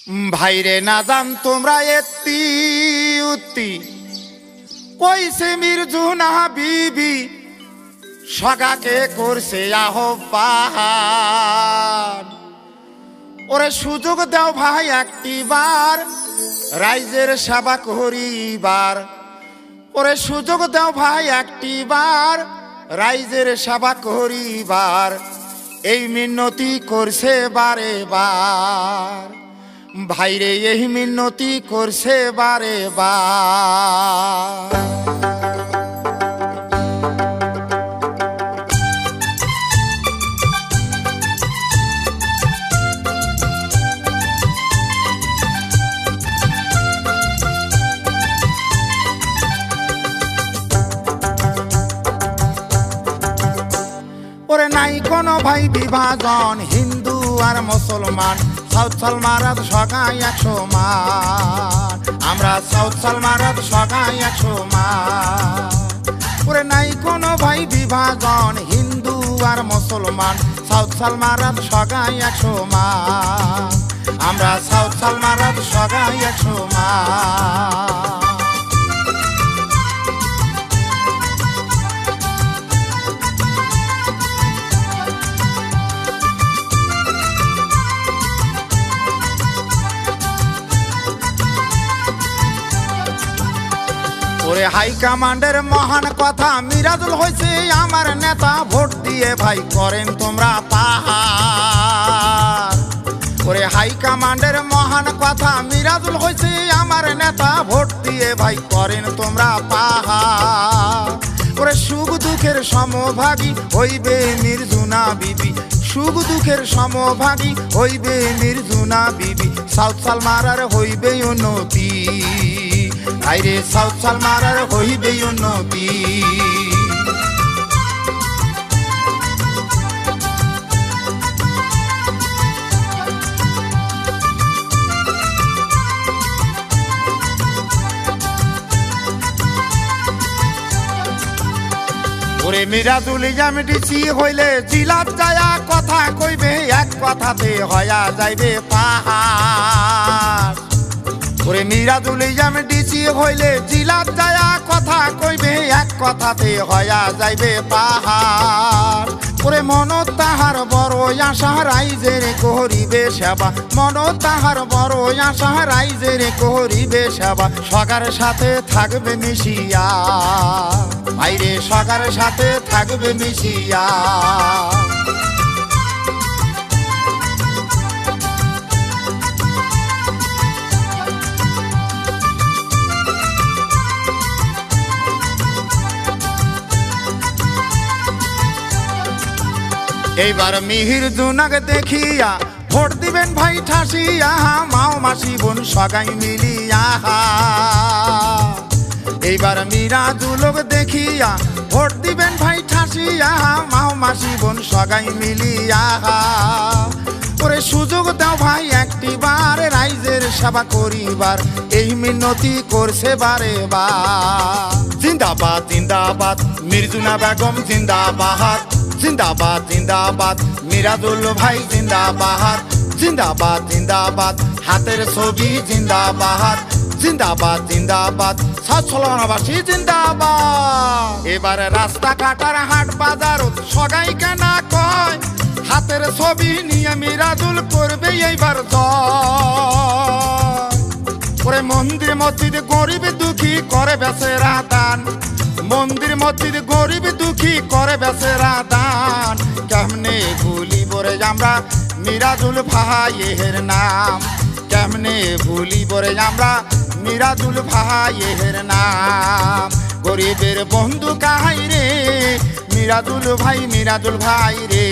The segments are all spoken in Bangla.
ভাইরে না জান তোমরা এত্তি উত্তি কইছে মির্জুনা বিবি সগাকে করছে আহ্বান। ওরে সুযোগ দাও ভাই একটিবার রাইজের সেবা করিবার। ওরে সুযোগ দাও ভাই একটিবার রাইজের সেবা করিবার। এই মিনতি করছে বারে বার ভাইরে, এই মিনতি করছে বারে বার। ওরে নাই কোনো ভাই বিভাজন হিন্দু আর মুসলমান, সাউথ সালমারাত সগাই 100 মান, আমরা সাউথ সালমারাত সগাই 100 মান। ওরে নাই কোনো ভাই বিভাজন হিন্দু আর মুসলমান, সাউথ সালমারাত সগাই 100 মান, আমরা সাউথ সালমারাত সগাই 100 মান। ওরে হাই কমান্ডের মহান কথা মিরাজুল হইছে আমার নেতা, ভোট দিয়ে ভাই করেন তোমরা পাহাড়। ওরে হাই কমান্ডের মহান কথা মিরাজুল হইছে আমার নেতা, ভোট দিয়ে ভাই করেন তোমরা পাহাড়। ওরে সুখ দুঃখের সমভাগী হইবে মির্জুনা বিবি, সুখ দুঃখের সমভাগী হইবে মির্জুনা বিবি, সাউথ সালমারার হইবে উন্নতি আইরে, সাউথ সালমারার হইবে উন্নতি। ওরে মিরাজুল ইসলাম ডিসি হইলে জিলাত যায়া কথা কইবে, এক কথাতে হয়া যাইবে পাহাড়। ওরে মিরাজুল ইসলাম ডিসি হইলে জিলাত যায়া কথা কইবে, এক কথাতে হয়া যাইবে পাহাড়। ওরে মন তাহার বড় আশা রাইজের করিবে সেবা, মন তাহার বড় আশা রাইজের করিবে সেবা, সগার সাথে থাকবে মিশিয়া ভাইরে, সগার সাথে থাকবে মিশিয়া। এইবার মিহিরজুনাক দেখিয়া ভোট দিবেন ভাই ঠাসিয়া, মাও মাসি বোন সগাই মিলিয়া। এইবার মিরাজুলক দেখিয়া ভোট দিবেন ভাই ঠাসিয়া, মাও মাসি বোন সগাই মিলিয়া। ওরে সুযোগ দাও ভাই একটিবার রাইজের সেবা করিবার, এই মিনতি করছে বারে বার। জিন্দাবাদ জিন্দাবাদ মির্জুনা বেগম জিন্দাবাদ, জিন্দাবাদ জিন্দাবাদ মিরাজুল ভাই জিন্দাবাদ, জিন্দাবাদ জিন্দাবাদ হাতের ছবি জিন্দাবাদ, জিন্দাবাদ জিন্দাবাদ সাউথ সালমারাবাসী জিন্দাবাদ। এবারে রাস্তা কাটার হাট বাজার সগাই কেনা কয়, হাতের ছবি নিয়ে মিরাজুল করবে এইবার জয়। ওরে মন্দির মসজিদ গরিব দুঃখী করে বেচেরা দান, মন্দির মসজিদ গরিব দুঃখী করে বেচেরা দান। কেমনে ভুলিব রে আমরা মিরাজুল ভাইয়ের নাম, কেমনে ভুলিব রে আমরা মিরাজুল ভাইয়ের নাম। গরিবের বন্ধু কাহাই রে মিরাজুল ভাই, মিরাজুল ভাই রে,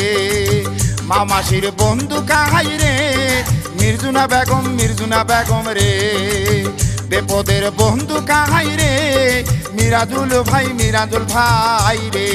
মামাসির বন্ধু কাহাই রে মির্জুনা বেগম, মির্জুনা বেগম রে। বিপদের বন্ধু কাহাই রে মিরাজুল ভাই, মিরাজুল ভাই রে।